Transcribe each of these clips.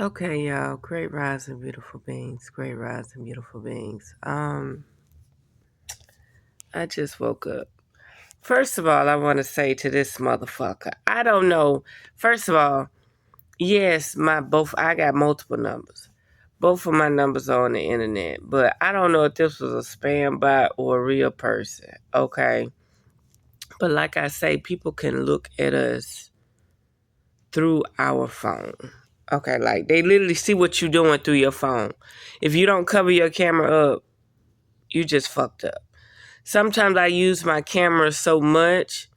Okay, y'all. Great rising, beautiful beings. Great rising, beautiful beings. I just woke up. First of all, I want to say to this motherfucker, I don't know. First of all, yes, I got multiple numbers. Both of my numbers are on the internet, but I don't know if this was a spam bot or a real person. Okay, but like I say, people can look at us through our phone. Okay, like they literally see what you're doing through your phone. If you don't cover your camera up, you just fucked up. Sometimes I use my camera so much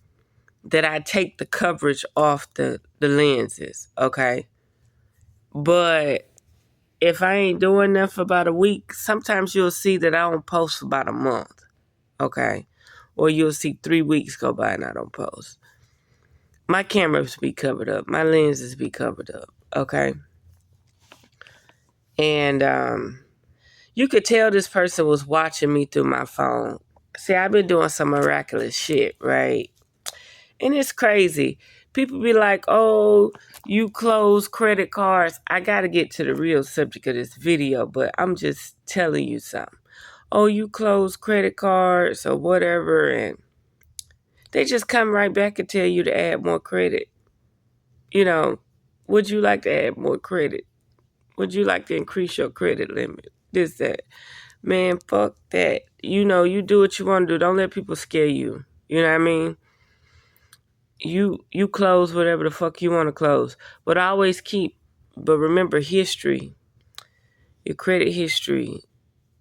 that I take the coverage off the lenses, okay? But if I ain't doing that for about a week, sometimes you'll see that I don't post for about a month, okay? Or you'll see 3 weeks go by and I don't post. My cameras be covered up. My lenses be covered up, okay? And you could tell this person was watching me through my phone. See, I've been doing some miraculous shit, right? And it's crazy. People be like, oh, you close credit cards. I got to get to the real subject of this video, but I'm just telling you something. Oh, you close credit cards or whatever. And they just come right back and tell you to add more credit. You know, would you like to add more credit? Would you like to increase your credit limit? This, that. Man, fuck that. You know, you do what you want to do. Don't let people scare you. You know what I mean? You close whatever the fuck you want to close. But but remember history, your credit history.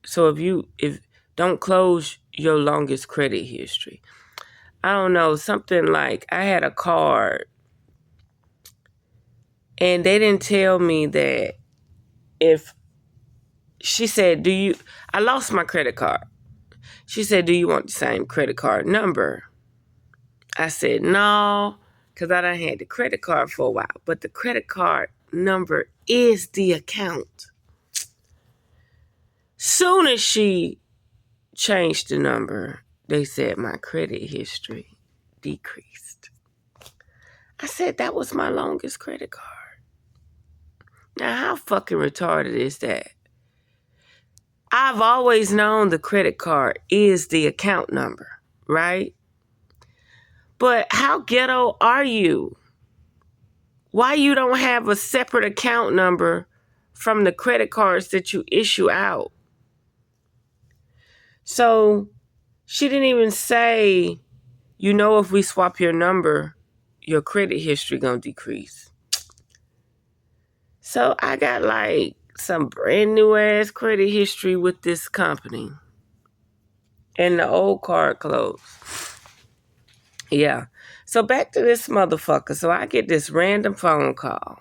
So if don't close your longest credit history. I don't know, something like I had a card and they didn't tell me that if she said, I lost my credit card. She said, do you want the same credit card number? I said, no, because I done had the credit card for a while. But the credit card number is the account. Soon as she changed the number, they said my credit history decreased. I said, that was my longest credit card. Now, how fucking retarded is that? I've always known the credit card is the account number, right? But how ghetto are you? Why you don't have a separate account number from the credit cards that you issue out? So she didn't even say, if we swap your number, your credit history gonna decrease. So I got like some brand new ass credit history with this company. And the old card closed. Yeah. So back to this motherfucker. So I get this random phone call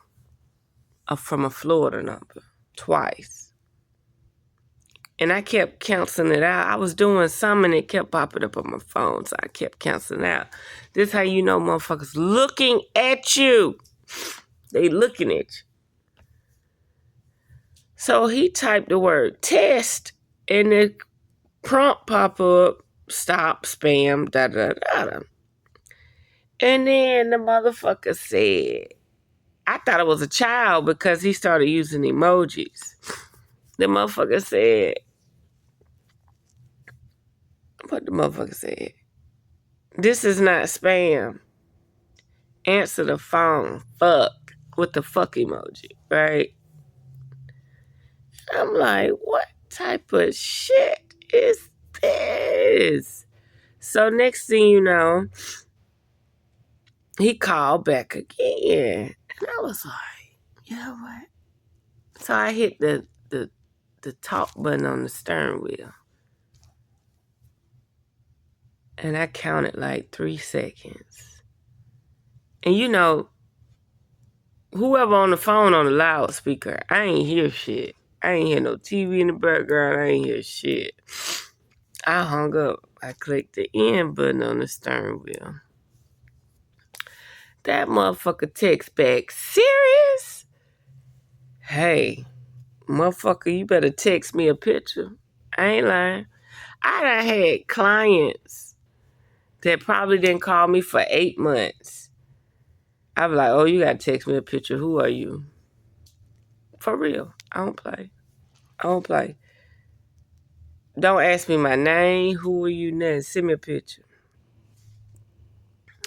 from a Florida number twice. And I kept canceling it out. I was doing something and it kept popping up on my phone. So I kept canceling out. This how you know motherfuckers looking at you. They looking at you. So he typed the word test and the prompt pop up, stop, spam, da da da da. And then the motherfucker said, I thought it was a child because he started using emojis. The motherfucker said, what the motherfucker said? This is not spam. Answer the phone. Fuck. With the fuck emoji, right? I'm like, what type of shit is this? So next thing you know, he called back again. And I was like, you know what? So I hit the talk button on the steering wheel. And I counted like 3 seconds. And whoever on the phone on the loudspeaker, I ain't hear shit. I ain't hear no TV in the background. I ain't hear shit. I hung up. I clicked the end button on the steering wheel. That motherfucker text back, serious? Hey, motherfucker, you better text me a picture. I ain't lying. I done had clients that probably didn't call me for 8 months. I was like, oh, you gotta text me a picture. Who are you? For real. I don't play. I don't play. Don't ask me my name. Who are you now? Send me a picture.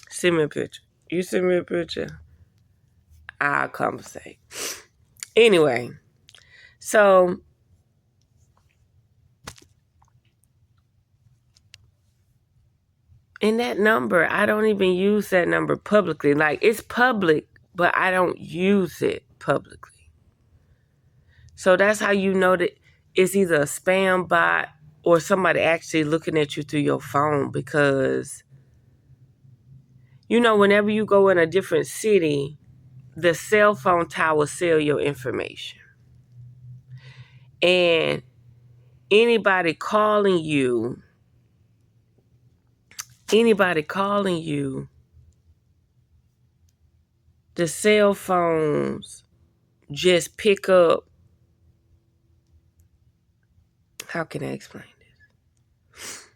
Send me a picture. You send me a picture, I'll conversate. Anyway, so in that number, I don't even use that number publicly. Like, it's public, but I don't use it publicly. So that's how you know that it's either a spam bot or somebody actually looking at you through your phone, because, you know, whenever you go in a different city, the cell phone towers sell your information. And anybody calling you, the cell phones just pick up. How can I explain this?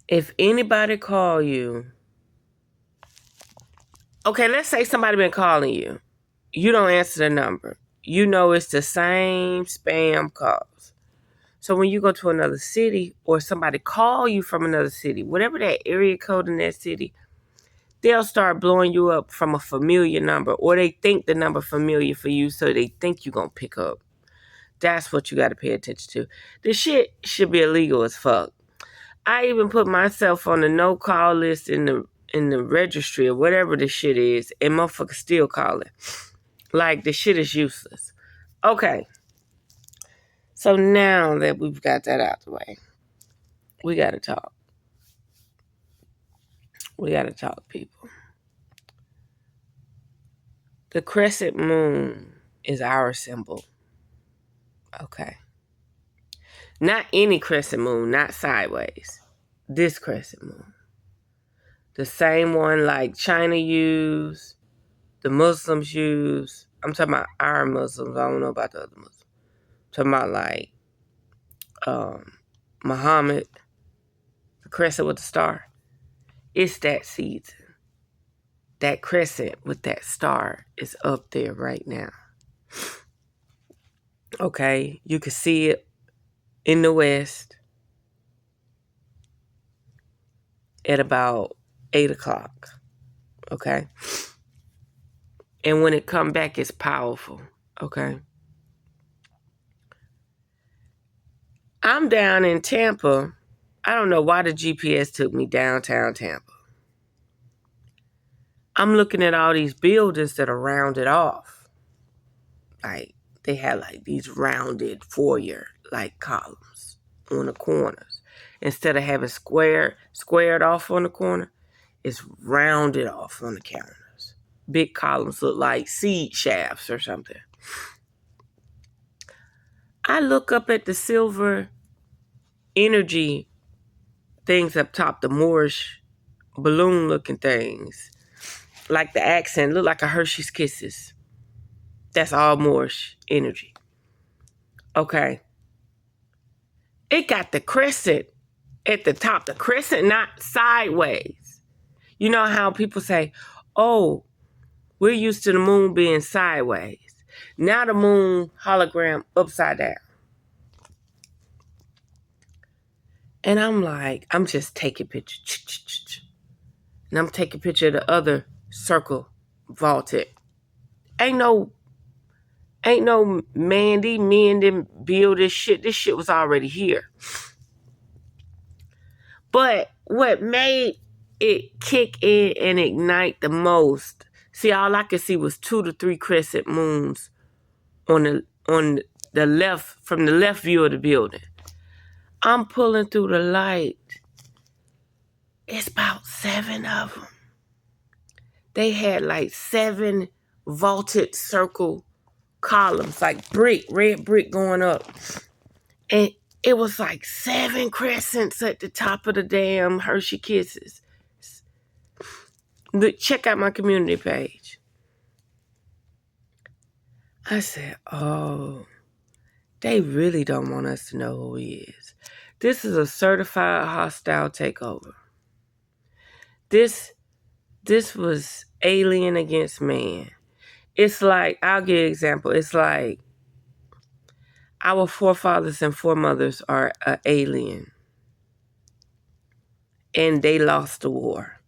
If anybody call you, okay, let's say somebody been calling you. You don't answer the number. You know it's the same spam calls. So when you go to another city or somebody call you from another city, whatever that area code in that city, they'll start blowing you up from a familiar number, or they think the number familiar for you, so they think you're going to pick up. That's what you got to pay attention to. This shit should be illegal as fuck. I even put myself on the no-call list in the registry or whatever the shit is, and motherfuckers still calling. Like, the shit is useless. Okay. So now that we've got that out the way, we got to talk. We got to talk, people. The crescent moon is our symbol. Okay. Not any crescent moon, not sideways. This crescent moon. The same one like China use, the Muslims use. I'm talking about our Muslims. I don't know about the other Muslims. I'm talking about like Muhammad, the crescent with the star. It's that season. That crescent with that star is up there right now. Okay, you can see it in the west at about 8 o'clock. Okay? And when it come back, it's powerful. Okay? I'm down in Tampa. I don't know why the GPS took me downtown Tampa. I'm looking at all these buildings that are rounded off. Like, they had like these rounded foyer like columns on the corners. Instead of having squared off on the corner, it's rounded off on the counters. Big columns look like seed shafts or something. I look up at the silver energy things up top, the Moorish balloon looking things. Like the accent, look like a Hershey's Kisses. That's all Moorish energy. Okay. It got the crescent at the top. The crescent, not sideways. You know how people say, oh, we're used to the moon being sideways. Now the moon hologram upside down. And I'm like, I'm just taking pictures. And I'm taking a picture of the other circle vaulted. Ain't no Mandy, me and them build this shit. This shit was already here. But what made it kick in and ignite the most, see, all I could see was 2 to 3 crescent moons on the left, from the left view of the building. I'm pulling through the light. It's about 7 of them. They had like 7 vaulted circle columns, like red brick going up. And it was like 7 crescents at the top of the damn Hershey Kisses. Check out my community page. I said, oh, they really don't want us to know who he is. This is a certified hostile takeover. This was alien against man. It's like, I'll give you an example. It's like our forefathers and foremothers are an alien, and they lost the war.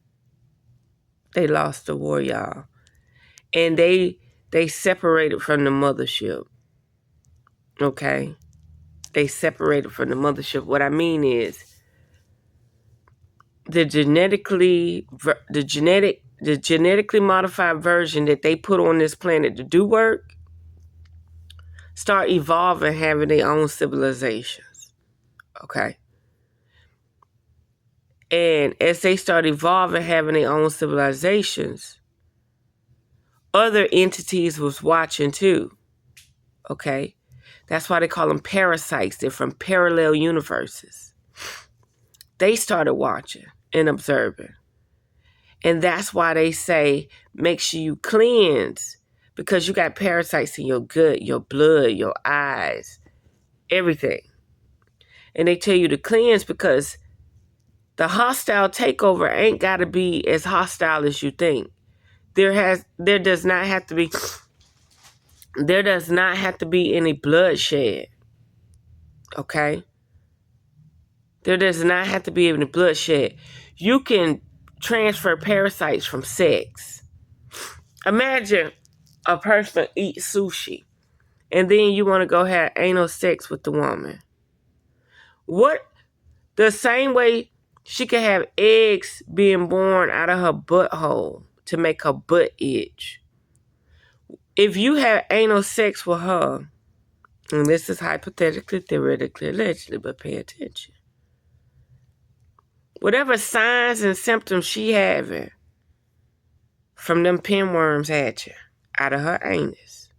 They lost the war, y'all. And they separated from the mothership. Okay? They separated from the mothership. What I mean is the genetically modified version that they put on this planet to do work start evolving, having their own civilizations. Okay? And as they start evolving, having their own civilizations, other entities was watching too. Okay? That's why they call them parasites. They're from parallel universes. They started watching and observing. And that's why they say, make sure you cleanse, because you got parasites in your gut, your blood, your eyes, everything. And they tell you to cleanse because the hostile takeover ain't got to be as hostile as you think. There does not have to be any bloodshed. Okay? There does not have to be any bloodshed. You can transfer parasites from sex. Imagine a person eats sushi and then you want to go have anal sex with the woman. What? The same way she could have eggs being born out of her butthole to make her butt itch. If you have anal sex with her, and this is hypothetically, theoretically, allegedly, but pay attention. Whatever signs and symptoms she having from them pinworms at you, out of her anus,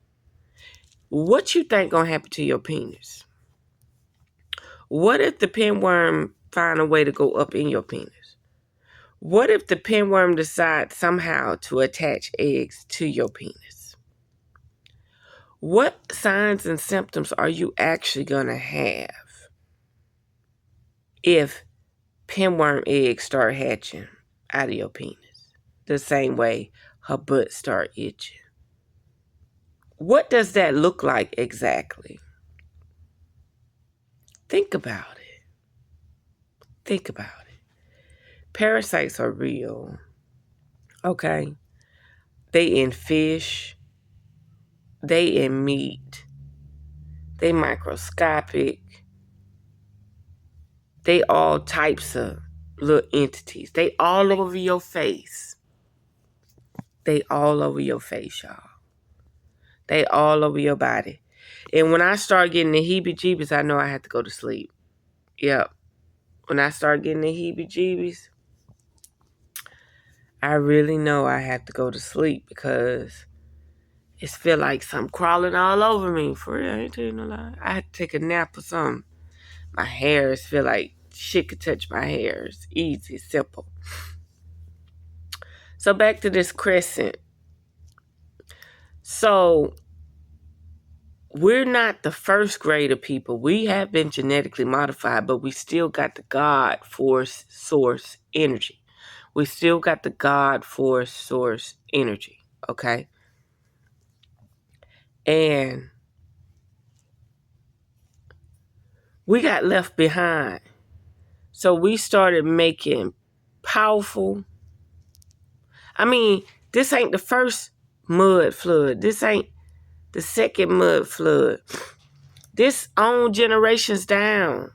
what you think gonna happen to your penis? What if the pinworm find a way to go up in your penis? What if the pinworm decides somehow to attach eggs to your penis? What signs and symptoms are you actually gonna have if pinworm eggs start hatching out of your penis? The same way her butt start itching. What does that look like exactly? Think about it. Think about it. Parasites are real. Okay? They in fish. They in meat. They microscopic. They all types of little entities. They all over your face. They all over your face, y'all. They all over your body. And when I start getting the heebie-jeebies, I know I have to go to sleep. Yep. When I start getting the heebie-jeebies, I really know I have to go to sleep because it feel like something crawling all over me. For real, I ain't telling you no lie. I had to take a nap or something. My hairs feel like shit could touch my hairs. Easy, simple. So back to this crescent. So we're not the first grade of people. We have been genetically modified, but we still got the God force source energy. We still got the God force source energy. Okay? And we got left behind. So we started making powerful. I mean, this ain't the first mud flood. This ain't the second mud flood. This on generations down.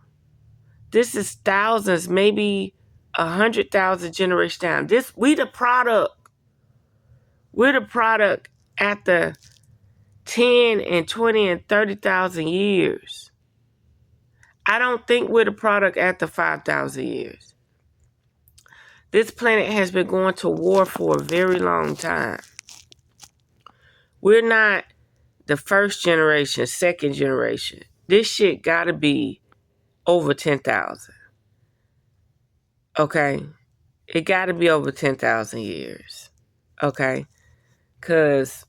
This is thousands, maybe 100,000 generations down. We the product. We're the product after 10 and 20 and 30,000 years. I don't think we're the product after 5,000 years. This planet has been going to war for a very long time. We're not the first generation, second generation. This shit gotta be over 10,000. Okay? It gotta be over 10,000 years. Okay? Because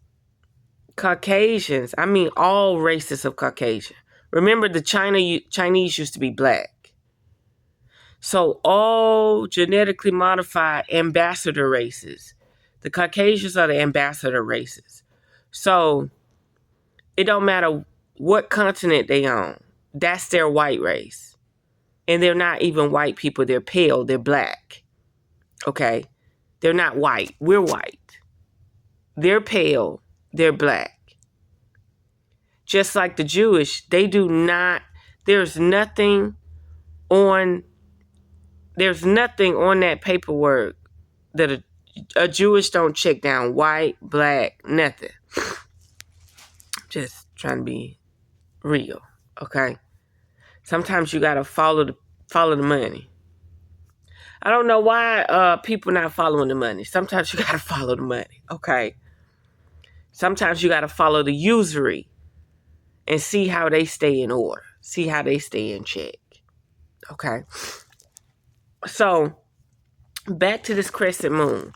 Caucasians, I mean all races of Caucasian. Remember the Chinese used to be black. So all genetically modified ambassador races. The Caucasians are the ambassador races. So it don't matter what continent they on. That's their white race. And they're not even white people. They're pale. They're black. Okay? They're not white. We're white. They're pale. They're black. Just like the Jewish, they do not, there's nothing on that paperwork that a Jewish don't check down white, black, nothing. Just trying to be real, okay? Sometimes you gotta follow the money. I don't know why people not following the money. Sometimes you gotta follow the money, okay? Sometimes you gotta follow the usury and see how they stay in order, see how they stay in check, okay? So back to this crescent moon.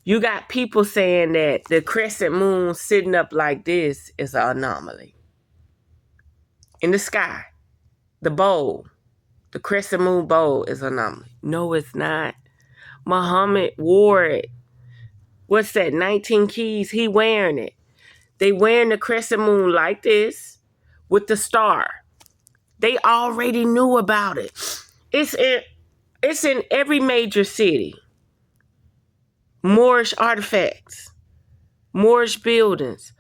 You got people saying that the crescent moon sitting up like this is an anomaly. In the sky, the bowl, the crescent moon bowl is an anomaly. No, it's not. Muhammad wore it. What's that, 19 keys? He wearing it. They wearing the crescent moon like this with the star. They already knew about it. It's in every major city. Moorish artifacts, Moorish buildings,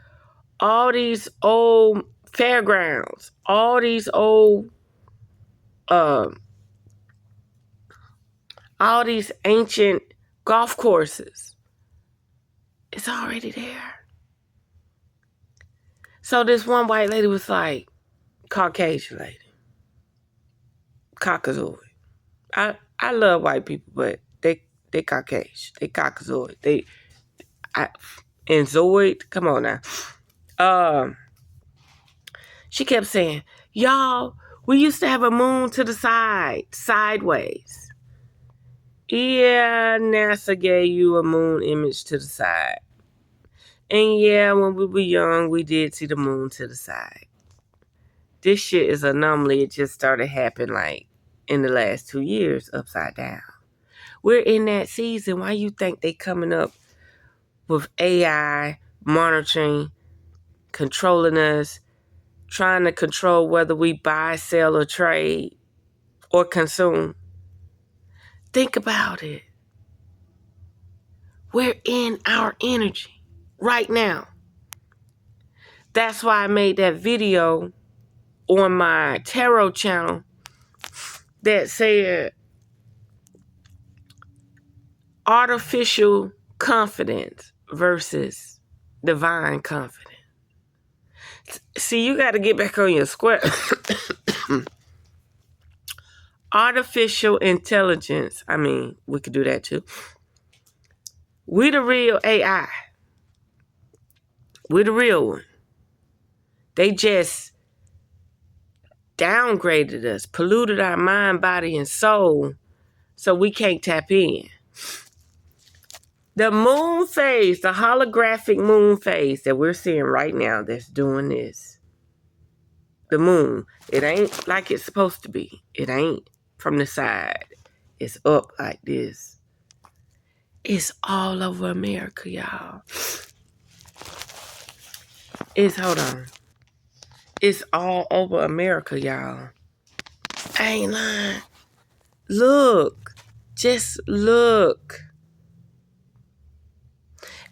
all these old fairgrounds, all these old, all these ancient golf courses. It's already there. So this one white lady was like, Caucasian lady, Caucasoid. I love white people, but they Caucasian, they Caucasoid, and Zoid. Come on now. She kept saying, y'all, we used to have a moon to the side, sideways. Yeah, NASA gave you a moon image to the side. And yeah, when we were young, we did see the moon to the side. This shit is an anomaly. It just started happening like in the last 2 years, upside down. We're in that season. Why you think they coming up with AI, monitoring, controlling us, trying to control whether we buy, sell, or trade, or consume? Think about it. We're in our energy right now. That's why I made that video on my tarot channel that said artificial confidence versus divine confidence. See, you got to get back on your square. Artificial intelligence. I mean, we could do that too. We the real AI. We the real one. They just downgraded us, polluted our mind, body, and soul so we can't tap in. The moon phase, the holographic moon phase that we're seeing right now that's doing this. The moon, it ain't like it's supposed to be. It ain't from the side. It's up like this. It's all over America, y'all. Hold on. It's all over America, y'all. I ain't lying. Look. Just look.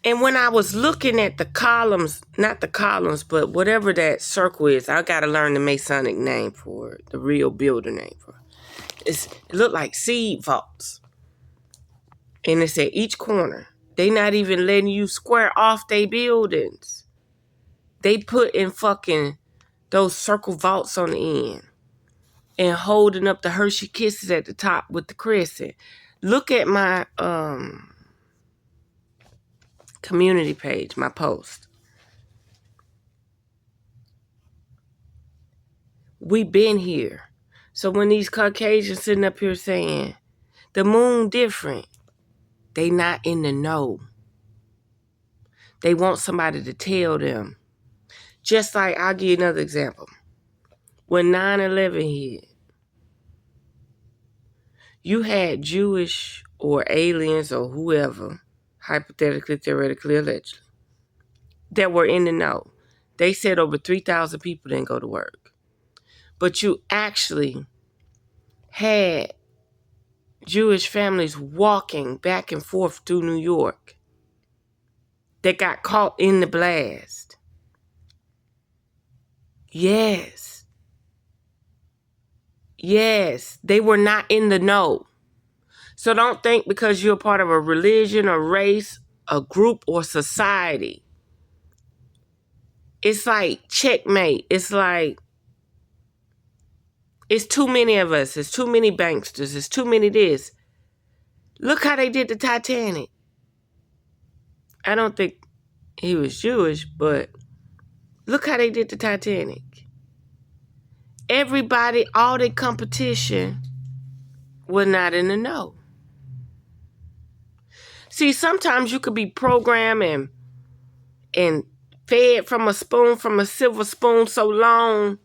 And when I was looking at the columns, not the columns, but whatever that circle is, I got to learn the Masonic name for it, the real builder name for it. It looked like seed vaults. And it's at each corner. They not even letting you square off their buildings. They put in fucking those circle vaults on the end and holding up the Hershey Kisses at the top with the crescent. Look at my community page, my post. We been here. So when these Caucasians sitting up here saying the moon different, they not in the know. They want somebody to tell them. Just like, I'll give you another example. When 9/11 hit, you had Jewish or aliens or whoever, hypothetically, theoretically, allegedly, that were in the know. They said over 3,000 people didn't go to work. But you actually had Jewish families walking back and forth through New York that got caught in the blast. Yes. Yes. They were not in the know. So don't think because you're part of a religion or race, a group or society. It's like checkmate. It's like, it's too many of us. It's too many banksters. It's too many this. Look how they did the Titanic. I don't think he was Jewish, but look how they did the Titanic. Everybody, all the competition was not in the know. See, sometimes you could be programmed and fed from a silver spoon so long,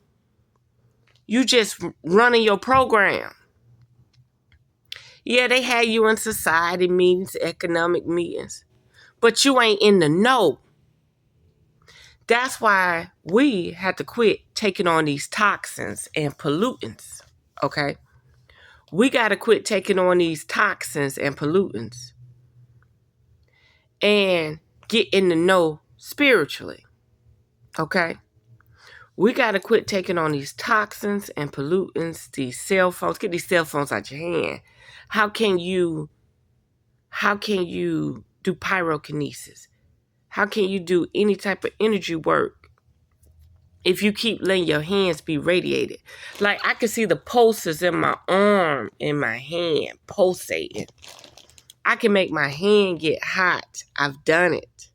you just running your program. Yeah, they had you in society meetings, economic meetings, but you ain't in the know. That's why we had to quit taking on these toxins and pollutants, okay? We got to quit taking on these toxins and pollutants and get in the know spiritually, okay? We got to quit taking on these toxins and pollutants, these cell phones. Get these cell phones out your hand. How can you do pyrokinesis? How can you do any type of energy work if you keep letting your hands be radiated? Like, I can see the pulses in my arm, in my hand, pulsating. I can make my hand get hot. I've done it.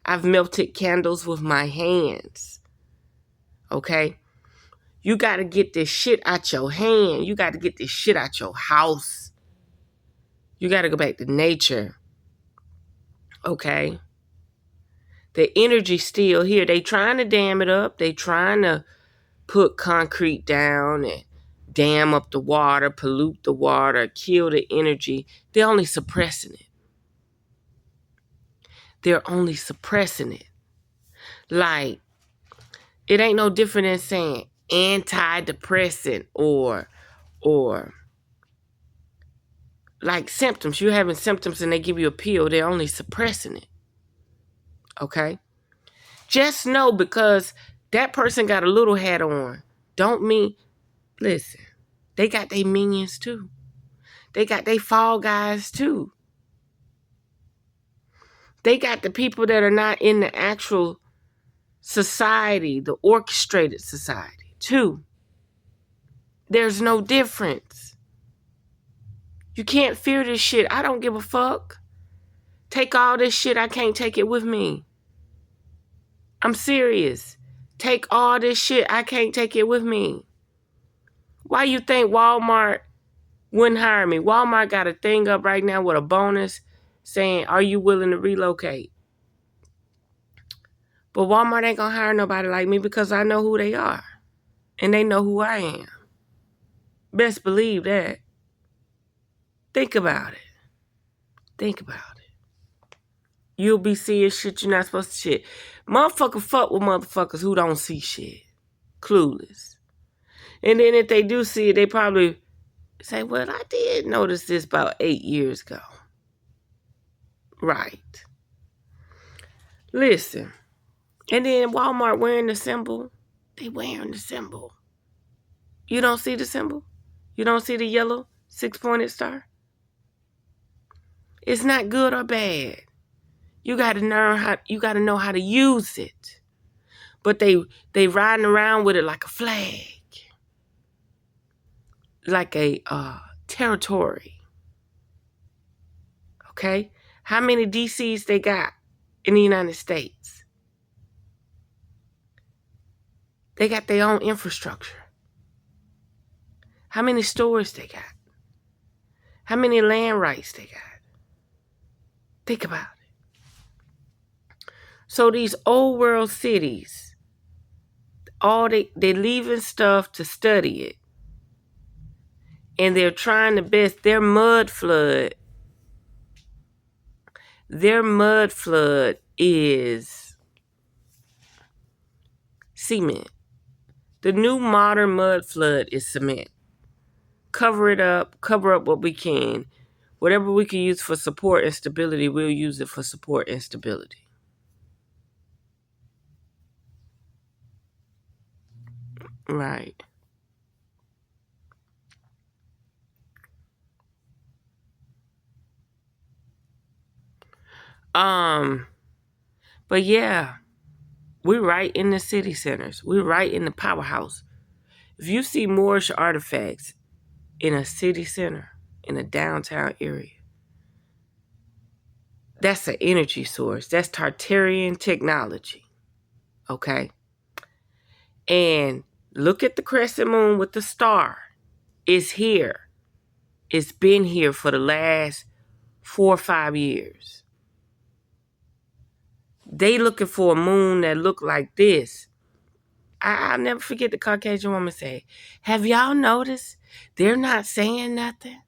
I've melted candles with my hands. Okay? You got to get this shit out your hand. You got to get this shit out your house. You got to go back to nature. Okay? The energy's still here. They trying to dam it up. They trying to put concrete down and dam up the water, pollute the water, kill the energy. They're only suppressing it. They're only suppressing it. Like, it ain't no different than saying antidepressant or like symptoms. You're having symptoms and they give you a pill. They're only suppressing it. Okay? Just know, because that person got a little hat on, don't mean, listen, they got their minions too. They got their fall guys too. They got the people that are not in the actual society, the orchestrated society too. There's no difference. You can't fear this shit. I don't give a fuck. Take all this shit. I can't take it with me. I'm serious. Take all this shit. I can't take it with me. Why you think Walmart wouldn't hire me? Walmart got a thing up right now with a bonus saying, are you willing to relocate? But Walmart ain't gonna hire nobody like me because I know who they are. And they know who I am. Best believe that. Think about it. Think about it. You'll be seeing shit you're not supposed to shit. Motherfucker fuck with motherfuckers who don't see shit. Clueless. And then if they do see it, they probably say, well, I did notice this about 8 years ago. Right. Listen. And then Walmart wearing the symbol. They wearing the symbol. You don't see the symbol? You don't see the yellow 6-pointed star? It's not good or bad. You got to know how to use it. But they riding around with it like a flag. Like a territory. Okay? How many DCs they got in the United States? They got their own infrastructure. How many stores they got? How many land rights they got? Think about it. So these old world cities, they're leaving stuff to study it. And they're trying to best their mud flood. Their mud flood is cement. The new modern mud flood is cement. Cover it up, cover up what we can. Whatever we can use for support and stability, we'll use it for support and stability. Right. But yeah, we're right in the city centers. We're right in the powerhouse. If you see Moorish artifacts in a city center, in a downtown area, that's an energy source. That's Tartarian technology. Okay? And look at the crescent moon with the star. It's here. It's been here for the last 4 or 5 years. They looking for a moon that look like this. I'll never forget the Caucasian woman say, have y'all noticed they're not saying nothing?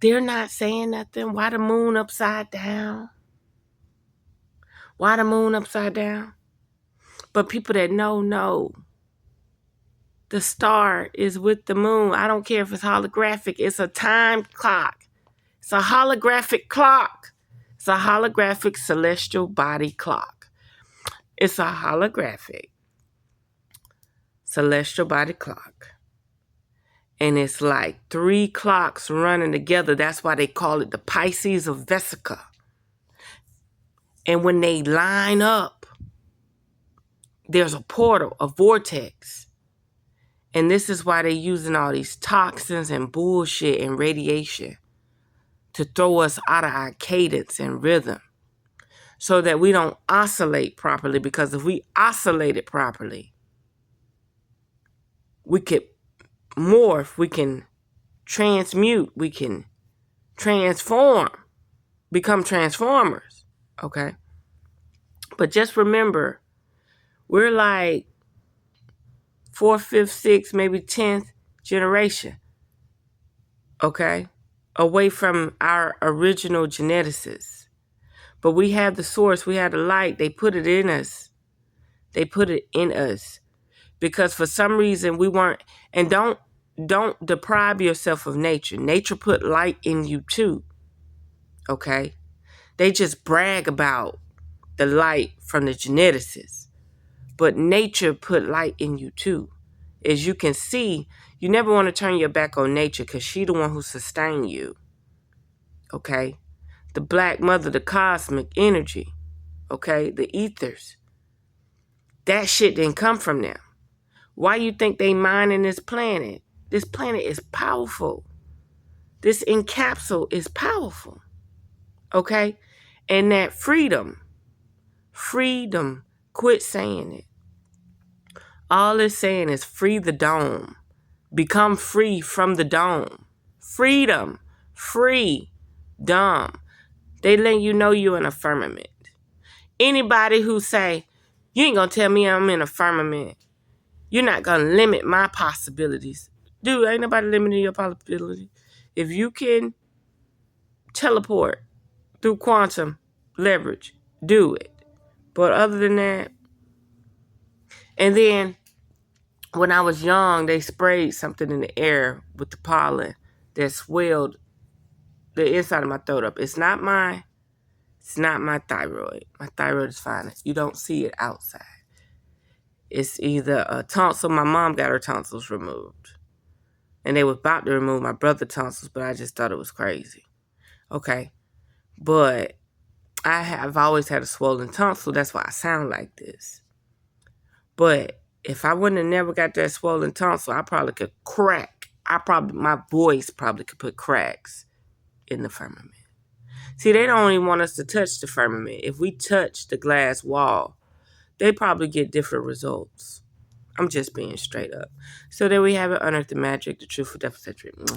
They're not saying nothing. Why the moon upside down? Why the moon upside down? But people that know, the star is with the moon. I don't care if it's holographic. It's a time clock. It's a holographic clock. It's a holographic celestial body clock. It's a holographic celestial body clock. And it's like 3 clocks running together. That's why they call it the Pisces of Vesica. And when they line up, there's a portal, a vortex. And this is why they're using all these toxins and bullshit and radiation to throw us out of our cadence and rhythm so that we don't oscillate properly. Because if we oscillated properly, we could morph, we can transmute, we can transform, become transformers, okay? But just remember, we're like 4th, 5th, 6th, maybe 10th generation, okay? Away from our original geneticists. But we have the source, we have the light, they put it in us. They put it in us. Because for some reason we weren't, and don't deprive yourself of nature. Nature put light in you too, okay? They just brag about the light from the geneticists. But nature put light in you too. As you can see, you never want to turn your back on nature because she's the one who sustained you. Okay? The black mother, the cosmic energy. Okay? The ethers. That shit didn't come from them. Why you think they mining this planet? This planet is powerful. This encapsule is powerful. Okay? And that freedom, quit saying it. All it's saying is free the dome. Become free from the dome. Freedom. Free. Dumb. They let you know you're in a firmament. Anybody who say, you ain't gonna tell me I'm in a firmament. You're not gonna limit my possibilities. Dude, ain't nobody limiting your possibilities. If you can teleport through quantum leverage, do it. But other than that, and then when I was young, they sprayed something in the air with the pollen that swelled the inside of my throat up. It's not my thyroid. My thyroid is fine. You don't see it outside. It's either a tonsil. My mom got her tonsils removed. And they were about to remove my brother's tonsils, but I just thought it was crazy. Okay. But I have always had a swollen tonsil. That's why I sound like this. But if I wouldn't have never got that swollen tonsil, I probably could crack. My voice probably could put cracks in the firmament. See, they don't even want us to touch the firmament. If we touch the glass wall, they probably get different results. I'm just being straight up. So there we have it. Unearth the magic, the truth, for deficit treatment.